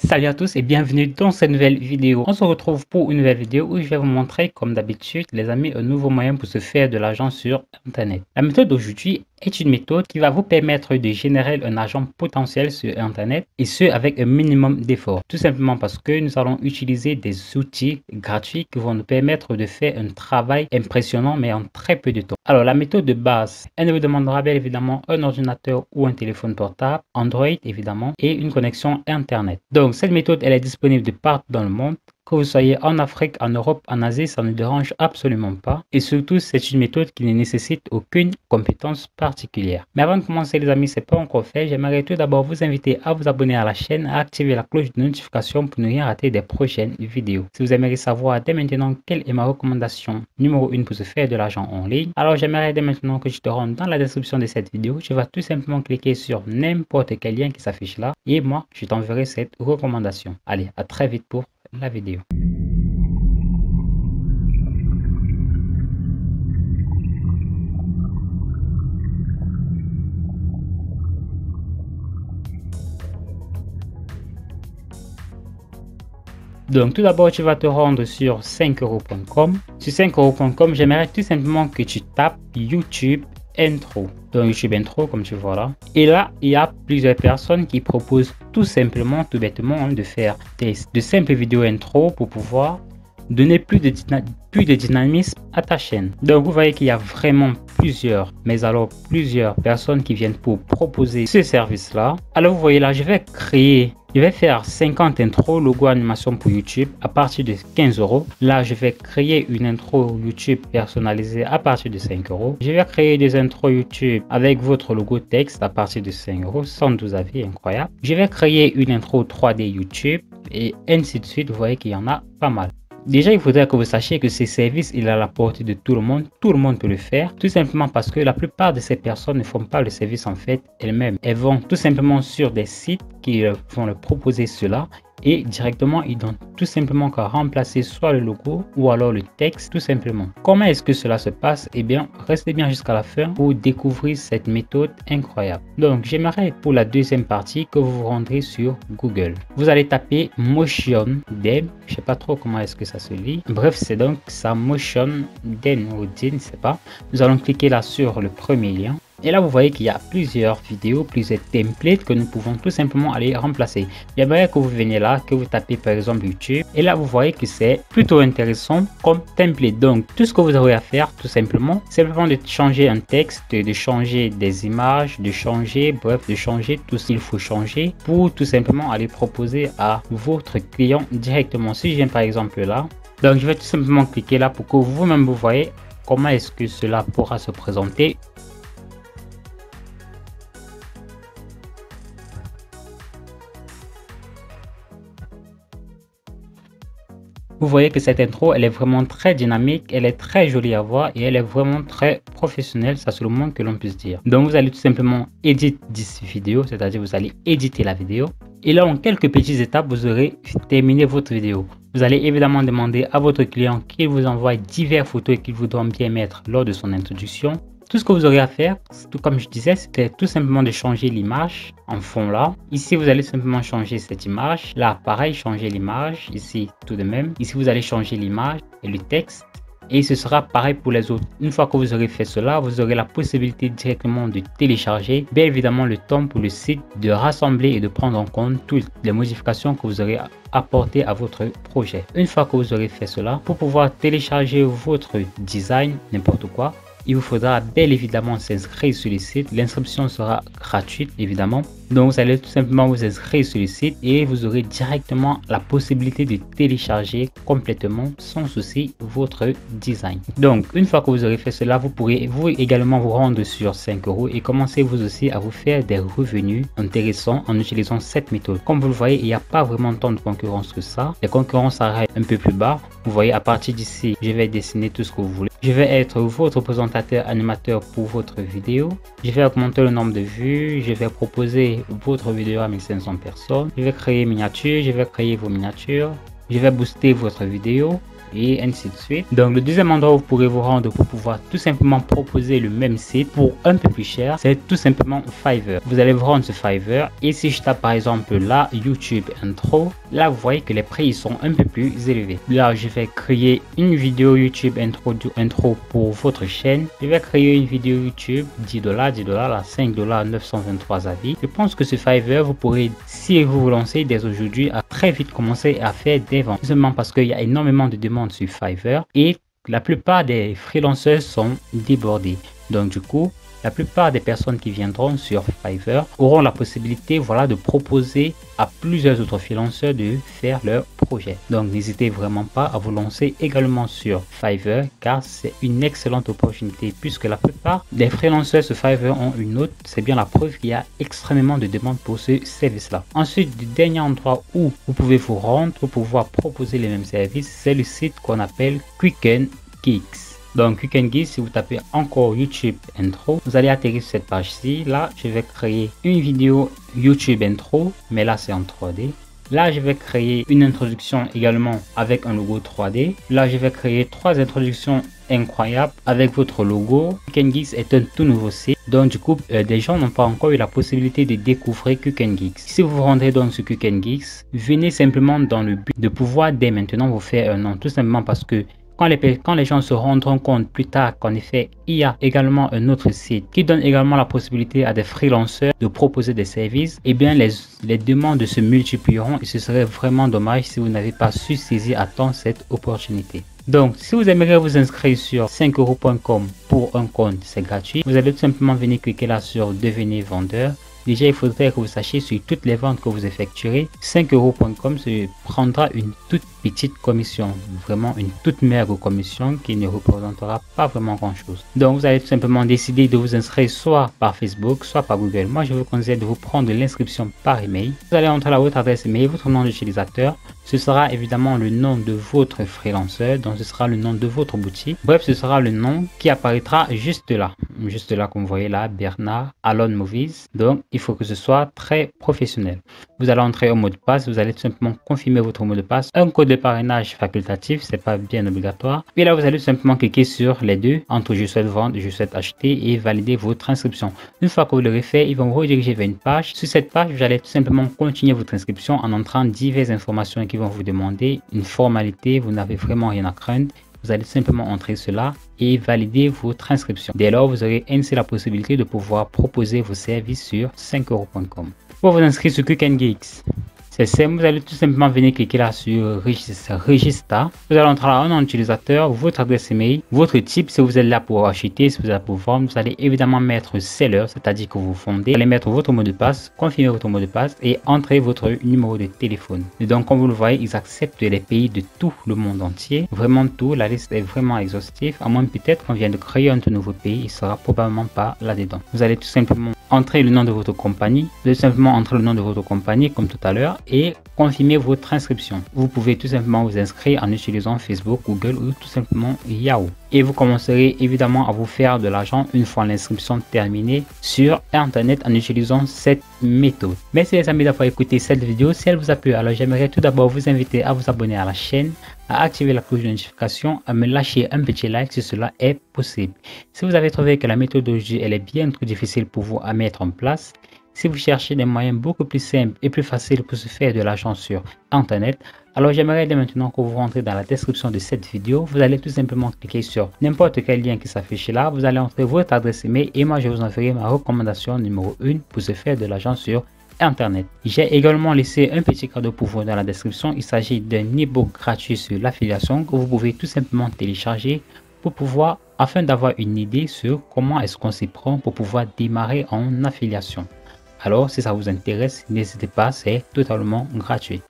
Salut à tous et bienvenue dans cette nouvelle vidéo. On se retrouve pour une nouvelle vidéo où je vais vous montrer, comme d'habitude, les amis, un nouveau moyen pour se faire de l'argent sur Internet. La méthode d'aujourd'hui est une méthode qui va vous permettre de générer un argent potentiel sur Internet et ce avec un minimum d'effort. Tout simplement parce que nous allons utiliser des outils gratuits qui vont nous permettre de faire un travail impressionnant mais en très peu de temps. Alors la méthode de base, elle ne vous demandera bien évidemment un ordinateur ou un téléphone portable, Android évidemment, et une connexion Internet. Donc cette méthode, elle est disponible de partout dans le monde. Que vous soyez en Afrique, en Europe, en Asie, ça ne dérange absolument pas. Et surtout, c'est une méthode qui ne nécessite aucune compétence particulière. Mais avant de commencer les amis, c'est pas encore fait. J'aimerais tout d'abord vous inviter à vous abonner à la chaîne, à activer la cloche de notification pour ne rien rater des prochaines vidéos. Si vous aimeriez savoir dès maintenant quelle est ma recommandation numéro 1 pour se faire de l'argent en ligne, alors j'aimerais dès maintenant que je te rende dans la description de cette vidéo. Tu vas tout simplement cliquer sur n'importe quel lien qui s'affiche là et moi, je t'enverrai cette recommandation. Allez, à très vite pour la vidéo. Donc tout d'abord, tu vas te rendre sur 5euros.com. Sur 5euros.com, j'aimerais tout simplement que tu tapes YouTube Intro. Donc YouTube Intro, comme tu vois là. Et là, il y a plusieurs personnes qui proposent tout simplement, tout bêtement, de faire de simples vidéos intro pour pouvoir donner plus de dynamisme à ta chaîne. Donc vous voyez qu'il y a vraiment plusieurs personnes qui viennent pour proposer ce service là. Alors vous voyez là, je vais faire 50 intros logo animation pour YouTube à partir de 15 euros. Là, je vais créer une intro YouTube personnalisée à partir de 5 euros. Je vais créer des intros YouTube avec votre logo texte à partir de 5 euros, 112 avis, incroyable. Je vais créer une intro 3D YouTube et ainsi de suite. Vous voyez qu'il y en a pas mal. Déjà, il faudrait que vous sachiez que ces services, il est à la portée de tout le monde. Tout le monde peut le faire, tout simplement parce que la plupart de ces personnes ne font pas le service en fait elles-mêmes. Elles vont tout simplement sur des sites qui vont leur proposer cela et directement, ils n'ont tout simplement qu'à remplacer soit le logo ou alors le texte tout simplement. Comment est-ce que cela se passe? Eh bien, restez bien jusqu'à la fin pour découvrir cette méthode incroyable. Donc, j'aimerais pour la deuxième partie que vous vous rendrez sur Google. Vous allez taper Motion Den. Je sais pas trop comment est-ce que ça se lit. Bref, c'est donc ça, Motion Den ou Den, je sais pas. Nous allons cliquer là sur le premier lien. Et là, vous voyez qu'il y a plusieurs vidéos, plusieurs templates que nous pouvons tout simplement aller remplacer. J'aimerais que vous veniez là, que vous tapez par exemple YouTube. Et là, vous voyez que c'est plutôt intéressant comme template. Donc, tout ce que vous aurez à faire, tout simplement, c'est vraiment de changer un texte, de changer des images, de changer tout ce qu'il faut changer pour tout simplement aller proposer à votre client directement. Si je viens par exemple là, donc je vais tout simplement cliquer là pour que vous-même vous voyez comment est-ce que cela pourra se présenter. Vous voyez que cette intro, elle est vraiment très dynamique, elle est très jolie à voir et elle est vraiment très professionnelle, ça c'est le moins que l'on puisse dire. Donc vous allez tout simplement éditer cette vidéo, c'est-à-dire vous allez éditer la vidéo. Et là, en quelques petites étapes, vous aurez terminé votre vidéo. Vous allez évidemment demander à votre client qu'il vous envoie diverses photos qu'il voudra bien mettre lors de son introduction. Tout ce que vous aurez à faire, tout comme je disais, c'était tout simplement de changer l'image en fond là. Ici, vous allez simplement changer cette image. Là, pareil, changer l'image. Ici, tout de même. Ici, vous allez changer l'image et le texte. Et ce sera pareil pour les autres. Une fois que vous aurez fait cela, vous aurez la possibilité directement de télécharger. Bien évidemment, le temps pour le site de rassembler et de prendre en compte toutes les modifications que vous aurez apportées à votre projet. Une fois que vous aurez fait cela, pour pouvoir télécharger votre design, n'importe quoi, il vous faudra bien évidemment s'inscrire sur le site. L'inscription sera gratuite évidemment. Donc vous allez tout simplement vous inscrire sur le site et vous aurez directement la possibilité de télécharger complètement sans souci votre design. Donc une fois que vous aurez fait cela, vous pourrez vous également vous rendre sur 5 euros et commencer vous aussi à vous faire des revenus intéressants en utilisant cette méthode. Comme vous le voyez, il n'y a pas vraiment tant de concurrence que ça. Les concurrences s'arrêtent un peu plus bas. Vous voyez, à partir d'ici, je vais dessiner tout ce que vous voulez. Je vais être votre présentateur animateur pour votre vidéo. Je vais augmenter le nombre de vues. Je vais proposer votre vidéo à 1500 personnes. Je vais créer miniatures. Je vais créer vos miniatures. Je vais booster votre vidéo. et ainsi de suite. Donc le deuxième endroit où vous pourrez vous rendre pour pouvoir tout simplement proposer le même site pour un peu plus cher, c'est tout simplement Fiverr. Vous allez vous rendre sur Fiverr et si je tape par exemple là YouTube intro, là vous voyez que les prix ils sont un peu plus élevés. Là je vais créer une vidéo YouTube intro pour votre chaîne. Je vais créer une vidéo YouTube 10 $, là 5 $, 923 avis. Je pense que sur Fiverr vous pourrez, si vous vous lancez dès aujourd'hui, à très vite commencer à faire des ventes. Seulement parce qu'il y a énormément de demandes sur Fiverr et la plupart des freelanceurs sont débordés. Donc du coup, la plupart des personnes qui viendront sur Fiverr auront la possibilité de proposer à plusieurs autres freelanceurs de faire leur projet. Donc n'hésitez vraiment pas à vous lancer également sur Fiverr car c'est une excellente opportunité puisque la plupart des freelanceurs sur Fiverr ont une note. C'est bien la preuve qu'il y a extrêmement de demandes pour ce service-là. Ensuite, le dernier endroit où vous pouvez vous rendre pour pouvoir proposer les mêmes services, c'est le site qu'on appelle Quicken Geeks. Donc Quicken Geeks, si vous tapez encore YouTube intro, vous allez atterrir sur cette page-ci. Là, je vais créer une vidéo YouTube intro, mais là c'est en 3D. Là, je vais créer une introduction également avec un logo 3D. Là, je vais créer 3 introductions incroyables avec votre logo. Quicken Geeks est un tout nouveau site. Donc du coup, des gens n'ont pas encore eu la possibilité de découvrir Quicken Geeks. Si vous vous rendez donc sur Quicken Geeks, venez simplement dans le but de pouvoir dès maintenant vous faire un nom. Tout simplement parce que quand les gens se rendront compte plus tard qu'en effet, il y a également un autre site qui donne également la possibilité à des freelanceurs de proposer des services, et bien les demandes se multiplieront et ce serait vraiment dommage si vous n'avez pas su saisir à temps cette opportunité. Donc, si vous aimeriez vous inscrire sur 5€.com pour un compte, c'est gratuit. Vous allez tout simplement venir cliquer là sur devenir vendeur. Déjà, il faudrait que vous sachiez sur toutes les ventes que vous effectuerez, 5€.com se prendra une toute petite commission, vraiment une toute maigre commission qui ne représentera pas vraiment grand chose. Donc, vous allez tout simplement décider de vous inscrire soit par Facebook, soit par Google. Moi, je vous conseille de vous prendre l'inscription par email. Vous allez entrer là votre adresse email, votre nom d'utilisateur. Ce sera évidemment le nom de votre freelanceur, donc ce sera le nom de votre boutique. Bref, ce sera le nom qui apparaîtra juste là comme vous voyez là, Bernard Alone Movies. Donc, il faut que ce soit très professionnel. Vous allez entrer un mot de passe, vous allez tout simplement confirmer votre mot de passe, un code de parrainage facultatif, c'est pas bien obligatoire. Puis là, vous allez tout simplement cliquer sur les deux, entre je souhaite vendre, je souhaite acheter et valider votre inscription. Une fois que vous l'aurez fait, ils vont vous rediriger vers une page. Sur cette page, vous allez tout simplement continuer votre inscription en entrant diverses informations qui vont vous demander une formalité, vous n'avez vraiment rien à craindre. Vous allez simplement entrer cela et valider votre inscription. Dès lors, vous aurez ainsi la possibilité de pouvoir proposer vos services sur 5€.com. Pour vous inscrire sur Quicken Geeks, c'est simple, vous allez tout simplement venir cliquer là sur Register. Vous allez entrer là un nom d'utilisateur, votre adresse email, votre type si vous êtes là pour acheter, si vous êtes là pour vendre. Vous allez évidemment mettre seller, c'est-à-dire que vous fondez. Vous allez mettre votre mot de passe, confirmer votre mot de passe et entrer votre numéro de téléphone. Et donc, comme vous le voyez, ils acceptent les pays de tout le monde entier. Vraiment tout, la liste est vraiment exhaustive. À moins peut-être qu'on vient de créer un tout nouveau pays, il sera probablement pas là-dedans. Vous allez tout simplement entrer le nom de votre compagnie. Vous allez simplement entrer le nom de votre compagnie comme tout à l'heure et confirmer votre inscription. Vous pouvez tout simplement vous inscrire en utilisant Facebook, Google ou tout simplement Yahoo. Et vous commencerez évidemment à vous faire de l'argent une fois l'inscription terminée sur Internet en utilisant cette méthode. Merci les amis d'avoir écouté cette vidéo. Si elle vous a plu, alors j'aimerais tout d'abord vous inviter à vous abonner à la chaîne, à activer la cloche de notification, à me lâcher un petit like si cela est possible. Si vous avez trouvé que la méthode d'aujourd'hui elle est bien trop difficile pour vous à mettre en place, si vous cherchez des moyens beaucoup plus simples et plus faciles pour se faire de l'argent sur Internet, alors j'aimerais dès maintenant que vous rentrez dans la description de cette vidéo. Vous allez tout simplement cliquer sur n'importe quel lien qui s'affiche là. Vous allez entrer votre adresse email et moi je vous enverrai ma recommandation numéro 1 pour se faire de l'argent sur Internet. J'ai également laissé un petit cadeau pour vous dans la description. Il s'agit d'un e-book gratuit sur l'affiliation que vous pouvez tout simplement télécharger pour pouvoir, afin d'avoir une idée sur comment est-ce qu'on s'y prend pour pouvoir démarrer en affiliation. Alors si ça vous intéresse, n'hésitez pas, c'est totalement gratuit.